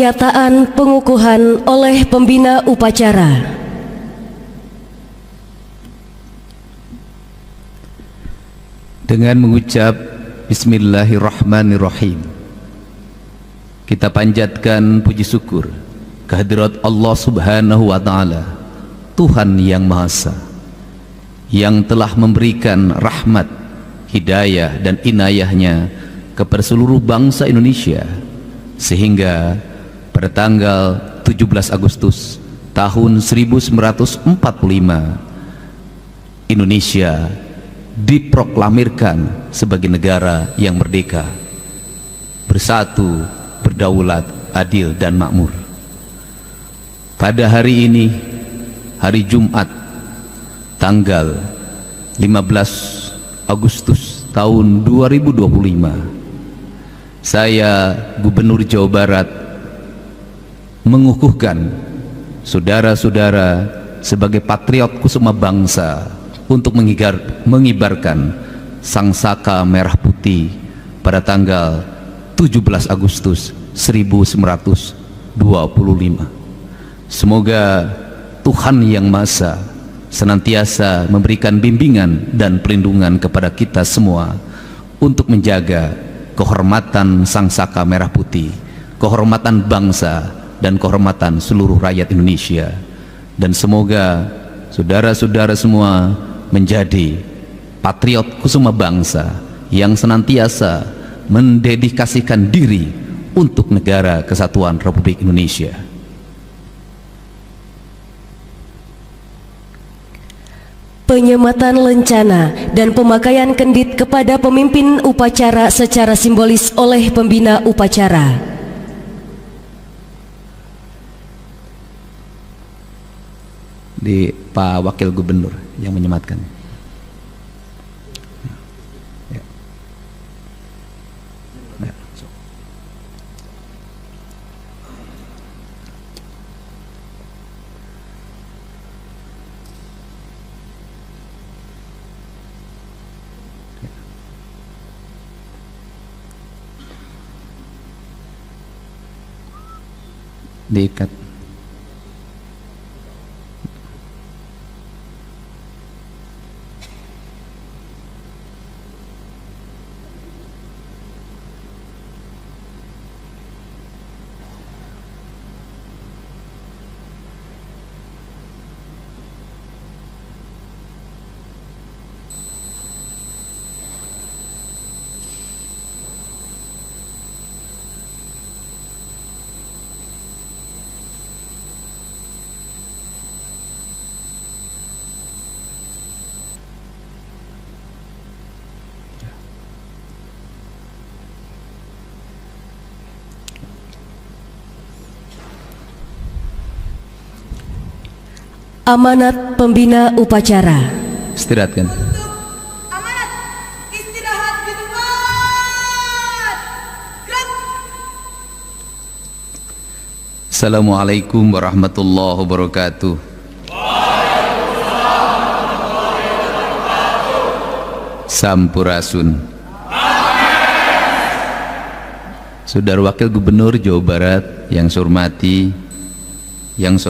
Pernyataan pengukuhan oleh pembina upacara. Dengan mengucap Bismillahirrahmanirrahim, kita panjatkan puji syukur kehadirat Allah Subhanahu wa Ta'ala, Tuhan yang Maha Esa, yang telah memberikan rahmat, hidayah dan inayahnya kepada seluruh bangsa Indonesia, sehingga pada tanggal 17 Agustus tahun 1945 Indonesia diproklamirkan sebagai negara yang merdeka, bersatu, berdaulat, adil dan makmur. Pada hari ini, hari Jumat, tanggal 15 Agustus tahun 2025, saya, Gubernur Jawa Barat, mengukuhkan saudara-saudara sebagai patriot kusuma bangsa untuk mengibarkan sangsaka merah putih pada tanggal 17 Agustus 1925. Semoga Tuhan Yang Maha Esa senantiasa memberikan bimbingan dan perlindungan kepada kita semua untuk menjaga kehormatan sangsaka merah putih, kehormatan bangsa dan kehormatan seluruh rakyat Indonesia. Dan semoga saudara-saudara semua menjadi patriot kusuma bangsa yang senantiasa mendedikasikan diri untuk negara kesatuan Republik Indonesia. Penyematan lencana dan pemakaian kendit kepada pemimpin upacara secara simbolis oleh pembina upacara. Di Pak Wakil Gubernur yang menyematkan. Ya. Ya. Diikat. Amanat pembina upacara. Istirahatkan. Amanat, istirahat di tempat. Gerak. Assalamualaikum warahmatullahi wabarakatuh. Sampurasun. Saudara Wakil Gubernur Jawa Barat yang saya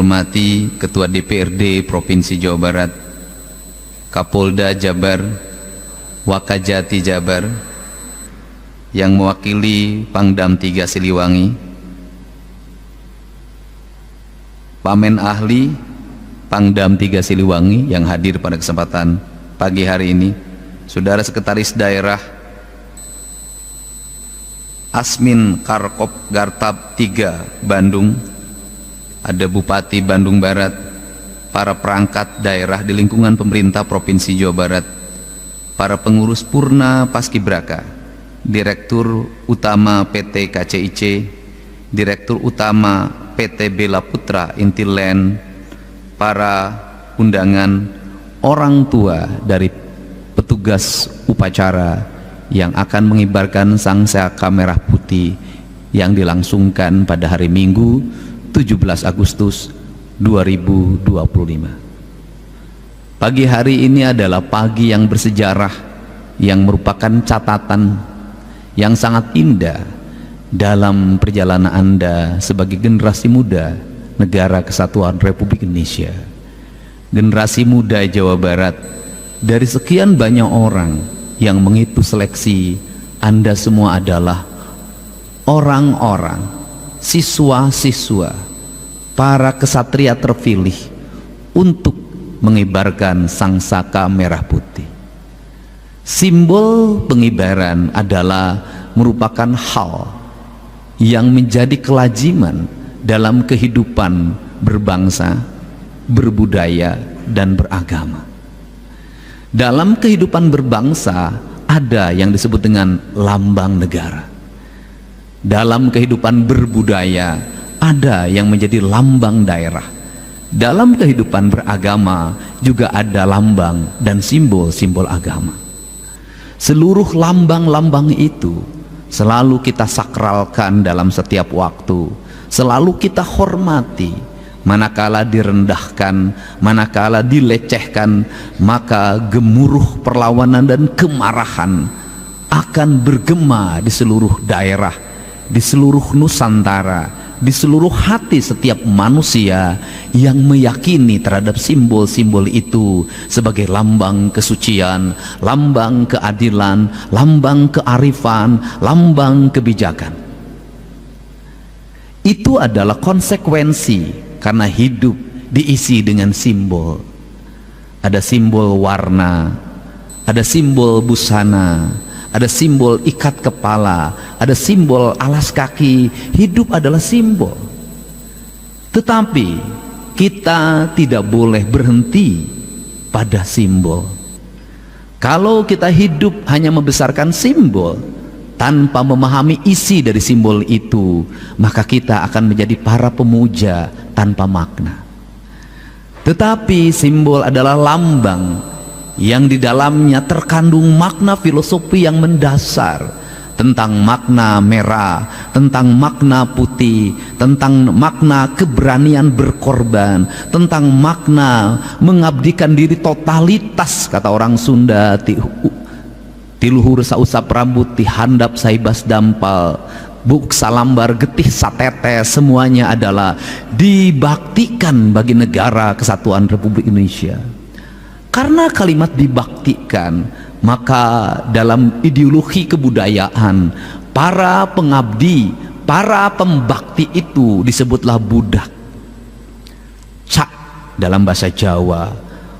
hormati Ketua DPRD Provinsi Jawa Barat, Kapolda Jabar, Wakajati Jabar, yang mewakili Pangdam 3 Siliwangi, Pamen Ahli Pangdam 3 Siliwangi yang hadir pada kesempatan pagi hari ini, Saudara Sekretaris Daerah Asmin Karkop Gartab 3 Bandung, ada Bupati Bandung Barat, para perangkat daerah di lingkungan pemerintah Provinsi Jawa Barat, para pengurus Purna Paskibraka, Direktur Utama PT KCIC, Direktur Utama PT Bela Putra Intiland, para undangan, orang tua dari petugas upacara yang akan mengibarkan sangsaka merah putih yang dilangsungkan pada hari Minggu 17 Agustus 2025. Pagi hari ini adalah pagi yang bersejarah, yang merupakan catatan yang sangat indah dalam perjalanan Anda sebagai generasi muda Negara Kesatuan Republik Indonesia, generasi muda Jawa Barat. Dari sekian banyak orang yang mengikuti seleksi, Anda semua adalah orang-orang, siswa-siswa, para kesatria terpilih untuk mengibarkan sangsaka merah putih. Simbol pengibaran adalah merupakan hal yang menjadi kelaziman dalam kehidupan berbangsa, berbudaya, dan beragama. Dalam kehidupan berbangsa ada yang disebut dengan lambang negara. Dalam kehidupan berbudaya ada yang menjadi lambang daerah. Dalam kehidupan beragama juga ada lambang dan simbol-simbol agama. Seluruh lambang-lambang itu selalu kita sakralkan dalam setiap waktu, selalu kita hormati. Manakala direndahkan, manakala dilecehkan, maka gemuruh perlawanan dan kemarahan akan bergema di seluruh daerah, di seluruh Nusantara, di seluruh hati setiap manusia yang meyakini terhadap simbol-simbol itu sebagai lambang kesucian, lambang keadilan, lambang kearifan, lambang kebijakan. Itu adalah konsekuensi karena hidup diisi dengan simbol. Ada simbol warna, ada simbol busana, ada simbol ikat kepala, ada simbol alas kaki. Hidup adalah simbol. Tetapi kita tidak boleh berhenti pada simbol. Kalau kita hidup hanya membesarkan simbol tanpa memahami isi dari simbol itu, maka kita akan menjadi para pemuja tanpa makna. Tetapi simbol adalah lambang yang di dalamnya terkandung makna filosofi yang mendasar tentang makna merah, tentang makna putih, tentang makna keberanian berkorban, tentang makna mengabdikan diri totalitas, kata orang Sunda, tiluhur sausap rambut, tihandap saibas dampal, buk salambar getih satete, semuanya adalah dibaktikan bagi negara Kesatuan Republik Indonesia. Karena kalimat dibaktikan, maka dalam ideologi kebudayaan, para pengabdi, para pembakti itu disebutlah budak. Cak dalam bahasa Jawa.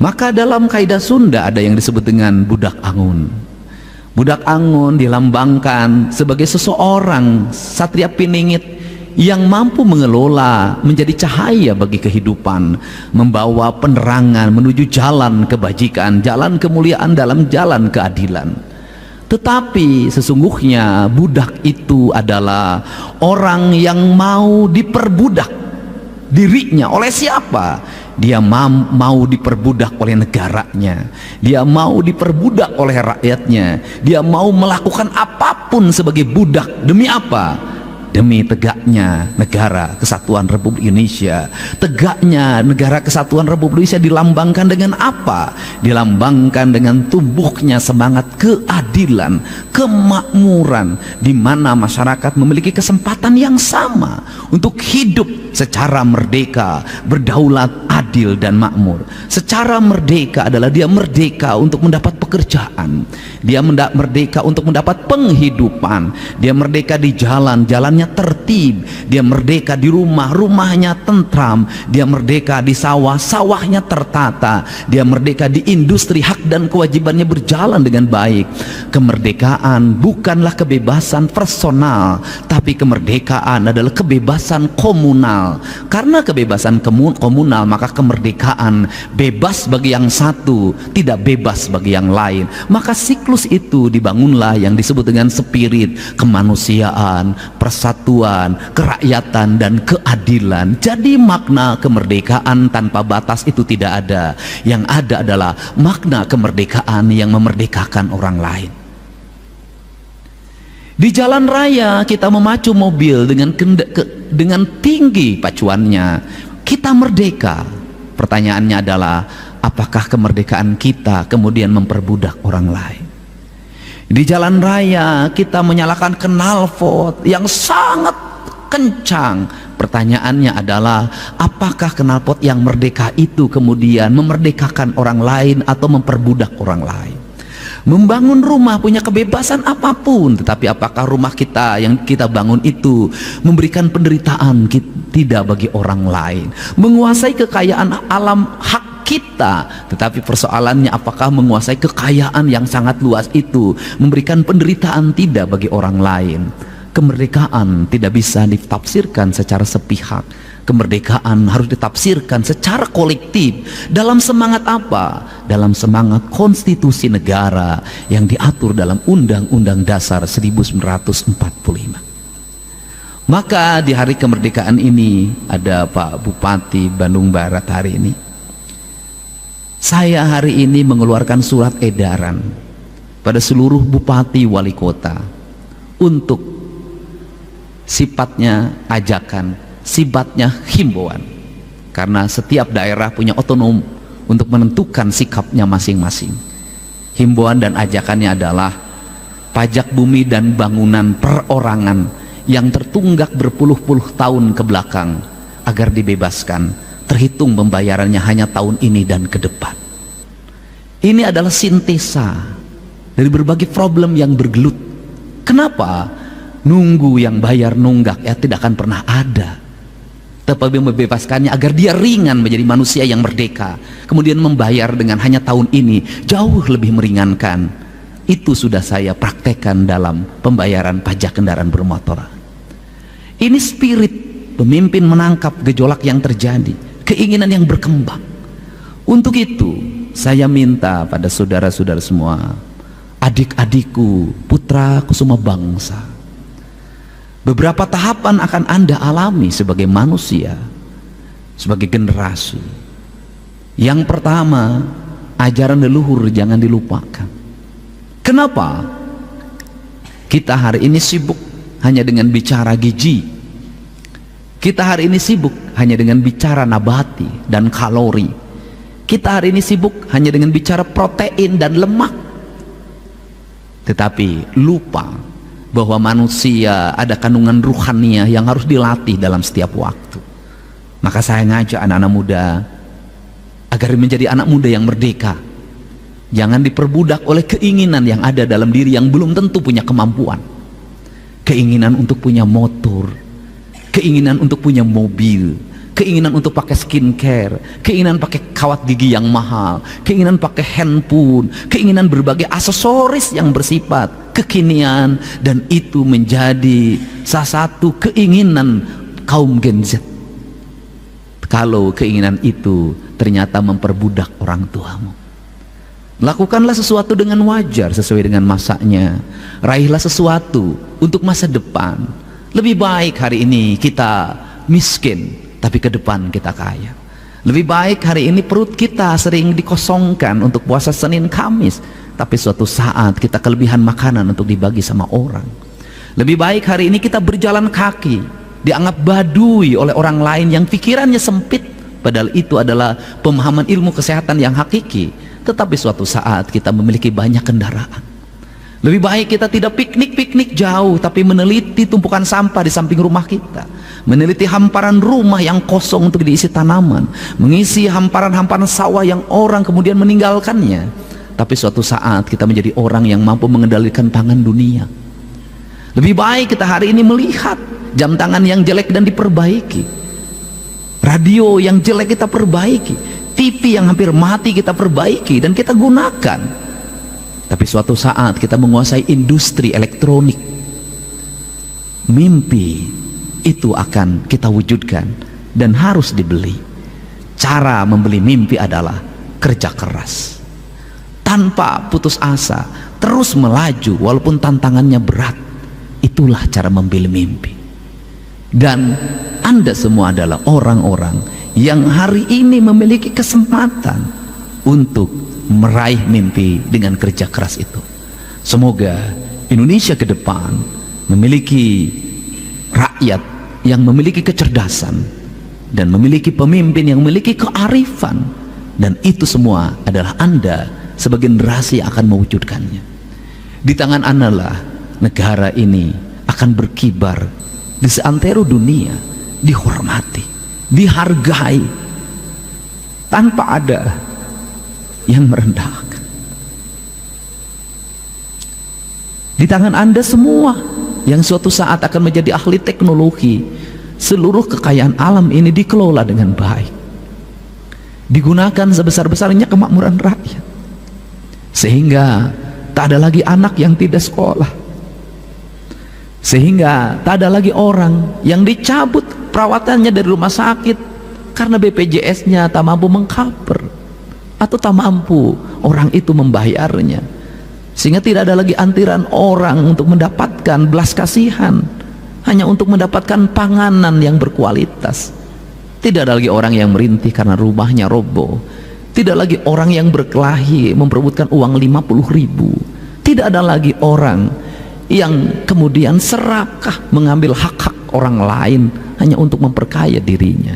Maka dalam kaidah Sunda ada yang disebut dengan budak angun. Budak angun dilambangkan sebagai seseorang satria piningit yang mampu mengelola menjadi cahaya bagi kehidupan, membawa penerangan menuju jalan kebajikan, jalan kemuliaan, dalam jalan keadilan. Tetapi sesungguhnya budak itu adalah orang yang mau diperbudak dirinya. Oleh siapa? Dia mau diperbudak oleh negaranya, dia mau diperbudak oleh rakyatnya, dia mau melakukan apapun sebagai budak. Demi apa? Demi tegaknya negara Kesatuan Republik Indonesia. Tegaknya negara Kesatuan Republik Indonesia dilambangkan dengan apa? Dilambangkan dengan tumbuhnya semangat keadilan, kemakmuran, di mana masyarakat memiliki kesempatan yang sama untuk hidup secara merdeka, berdaulat, adil, dan makmur. Secara merdeka adalah dia merdeka untuk mendapat pekerjaan, dia merdeka untuk mendapat penghidupan, dia merdeka di jalan, jalannya tertib, dia merdeka di rumah, rumahnya tentram, dia merdeka di sawah, sawahnya tertata, dia merdeka di industri, hak dan kewajibannya berjalan dengan baik. Kemerdekaan bukanlah kebebasan personal, tapi kemerdekaan adalah kebebasan komunal. Karena kebebasan komunal, maka kemerdekaan bebas bagi yang satu, tidak bebas bagi yang lain. Maka siklus itu dibangunlah yang disebut dengan spirit kemanusiaan, persatuan, kerakyatan, dan keadilan. Jadi makna kemerdekaan tanpa batas itu tidak ada. Yang ada adalah makna kemerdekaan yang memerdekakan orang lain. Di jalan raya kita memacu mobil dengan tinggi pacuannya, kita merdeka. Pertanyaannya adalah, apakah kemerdekaan kita kemudian memperbudak orang lain? Di jalan raya kita menyalakan knalpot yang sangat kencang. Pertanyaannya adalah, apakah knalpot yang merdeka itu kemudian memerdekakan orang lain atau memperbudak orang lain? Membangun rumah punya kebebasan apapun, tetapi apakah rumah kita yang kita bangun itu memberikan penderitaan tidak bagi orang lain? Menguasai kekayaan alam hak kita, tetapi persoalannya apakah menguasai kekayaan yang sangat luas itu memberikan penderitaan tidak bagi orang lain? Kemerdekaan tidak bisa ditafsirkan secara sepihak. Kemerdekaan harus ditafsirkan secara kolektif. Dalam semangat apa? Dalam semangat konstitusi negara yang diatur dalam Undang-Undang Dasar 1945. Maka di hari kemerdekaan ini ada Pak Bupati Bandung Barat hari ini. Saya hari ini mengeluarkan surat edaran pada seluruh bupati wali kota untuk sifatnya ajakan, sifatnya himbauan, karena setiap daerah punya otonom untuk menentukan sikapnya masing-masing. Himbauan dan ajakannya adalah pajak bumi dan bangunan perorangan yang tertunggak berpuluh-puluh tahun ke belakang agar dibebaskan, terhitung pembayarannya hanya tahun ini dan ke depan. Ini adalah sintesa dari berbagai problem yang bergelut. Kenapa? Nunggu yang bayar nunggak ya tidak akan pernah ada. Tetapi membebaskannya agar dia ringan menjadi manusia yang merdeka, kemudian membayar dengan hanya tahun ini jauh lebih meringankan. Itu sudah saya praktekkan dalam pembayaran pajak kendaraan bermotor. Ini spirit pemimpin menangkap gejolak yang terjadi, keinginan yang berkembang. Untuk itu saya minta pada saudara-saudara semua, adik-adikku, putra kusuma bangsa, beberapa tahapan akan Anda alami sebagai manusia, sebagai generasi. Yang pertama, ajaran leluhur jangan dilupakan. Kenapa? Kita hari ini sibuk hanya dengan bicara gizi. Kita hari ini sibuk hanya dengan bicara nabati dan kalori. Kita hari ini sibuk hanya dengan bicara protein dan lemak. Tetapi lupa bahwa manusia ada kandungan ruhaniah yang harus dilatih dalam setiap waktu. Maka saya ngajak anak-anak muda agar menjadi anak muda yang merdeka. Jangan diperbudak oleh keinginan yang ada dalam diri yang belum tentu punya kemampuan. Keinginan untuk punya motor, keinginan untuk punya mobil, keinginan untuk pakai skincare, keinginan pakai kawat gigi yang mahal, keinginan pakai handphone, keinginan berbagai aksesoris yang bersifat kekinian, dan itu menjadi salah satu keinginan kaum Gen Z. Kalau keinginan itu ternyata memperbudak orang tuamu, lakukanlah sesuatu dengan wajar sesuai dengan masanya. Raihlah sesuatu untuk masa depan. Lebih baik hari ini kita miskin tapi ke depan kita kaya. Lebih baik hari ini perut kita sering dikosongkan untuk puasa Senin Kamis, tapi suatu saat kita kelebihan makanan untuk dibagi sama orang. Lebih baik hari ini kita berjalan kaki, dianggap badui oleh orang lain yang pikirannya sempit, padahal itu adalah pemahaman ilmu kesehatan yang hakiki. Tetapi suatu saat kita memiliki banyak kendaraan. Lebih baik kita tidak piknik-piknik jauh, tapi meneliti tumpukan sampah di samping rumah kita, meneliti hamparan rumah yang kosong untuk diisi tanaman, mengisi hamparan-hamparan sawah yang orang kemudian meninggalkannya. Tapi suatu saat kita menjadi orang yang mampu mengendalikan pangan dunia. Lebih baik kita hari ini melihat jam tangan yang jelek dan diperbaiki, radio yang jelek kita perbaiki, TV yang hampir mati kita perbaiki dan kita gunakan. Tapi suatu saat kita menguasai industri elektronik, mimpi itu akan kita wujudkan dan harus dibeli. Cara membeli mimpi adalah kerja keras, tanpa putus asa, terus melaju walaupun tantangannya berat. Itulah cara membeli mimpi. Dan Anda semua adalah orang-orang yang hari ini memiliki kesempatan untuk meraih mimpi dengan kerja keras itu. Semoga Indonesia ke depan memiliki rakyat yang memiliki kecerdasan dan memiliki pemimpin yang memiliki kearifan, dan itu semua adalah Anda sebagai generasi yang akan mewujudkannya. Di tangan Anda lah negara ini akan berkibar di seantero dunia, dihormati, dihargai, tanpa ada yang merendahkan. Di tangan Anda semua yang suatu saat akan menjadi ahli teknologi, seluruh kekayaan alam ini dikelola dengan baik, digunakan sebesar-besarnya kemakmuran rakyat, sehingga tak ada lagi anak yang tidak sekolah, sehingga tak ada lagi orang yang dicabut perawatannya dari rumah sakit karena BPJS-nya tak mampu mengcover atau tak mampu orang itu membayarnya, sehingga tidak ada lagi antrian orang untuk mendapatkan belas kasihan hanya untuk mendapatkan panganan yang berkualitas. Tidak ada lagi orang yang merintih karena rumahnya roboh. Tidak lagi orang yang berkelahi memperebutkan uang 50.000. Tidak ada lagi orang yang kemudian serakah mengambil hak-hak orang lain hanya untuk memperkaya dirinya.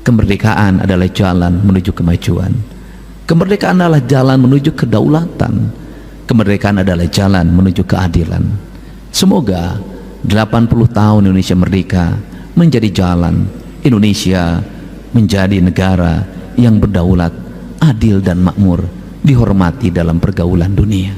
Kemerdekaan adalah jalan menuju kemajuan. Kemerdekaan adalah jalan menuju kedaulatan. Kemerdekaan adalah jalan menuju keadilan. Semoga 80 tahun Indonesia merdeka menjadi jalan Indonesia menjadi negara yang berdaulat, adil dan makmur, dihormati dalam pergaulan dunia.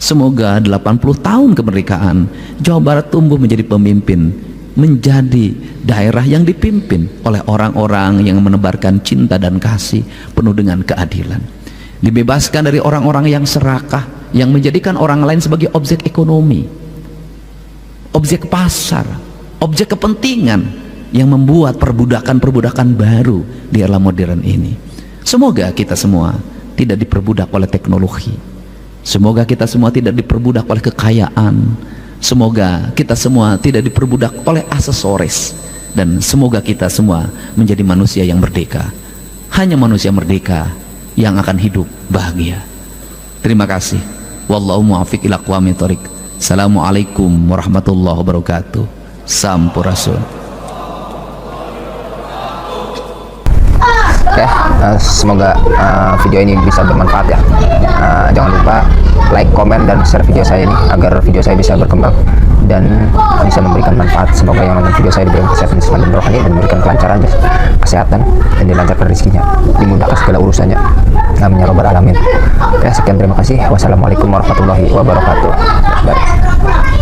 Semoga 80 tahun kemerdekaan Jawa Barat tumbuh menjadi pemimpin, menjadi daerah yang dipimpin oleh orang-orang yang menebarkan cinta dan kasih penuh dengan keadilan, dibebaskan dari orang-orang yang serakah, yang menjadikan orang lain sebagai objek ekonomi, objek pasar, objek kepentingan, yang membuat perbudakan-perbudakan baru di era modern ini. Semoga kita semua tidak diperbudak oleh teknologi. Semoga kita semua tidak diperbudak oleh kekayaan. Semoga kita semua tidak diperbudak oleh aksesoris. Dan semoga kita semua menjadi manusia yang merdeka. Hanya manusia merdeka yang akan hidup bahagia. Terima kasih. Wallahu muwaffiq ila aqwamit thoriq. Assalamualaikum warahmatullahi wabarakatuh. Sampurasun. Oke, semoga video ini bisa bermanfaat ya. Jangan lupa like, komen, dan share video saya ini agar video saya bisa berkembang dan bisa memberikan manfaat. Semoga yang nonton video saya diberikan kesehatan dan rohani dan memberikan kelancaran, kesehatan, dan dilancarkan rezekinya, dimudahkan segala urusannya. Amin ya robbal alamin. Oke, sekian, terima kasih. Wassalamualaikum warahmatullahi wabarakatuh. Bye.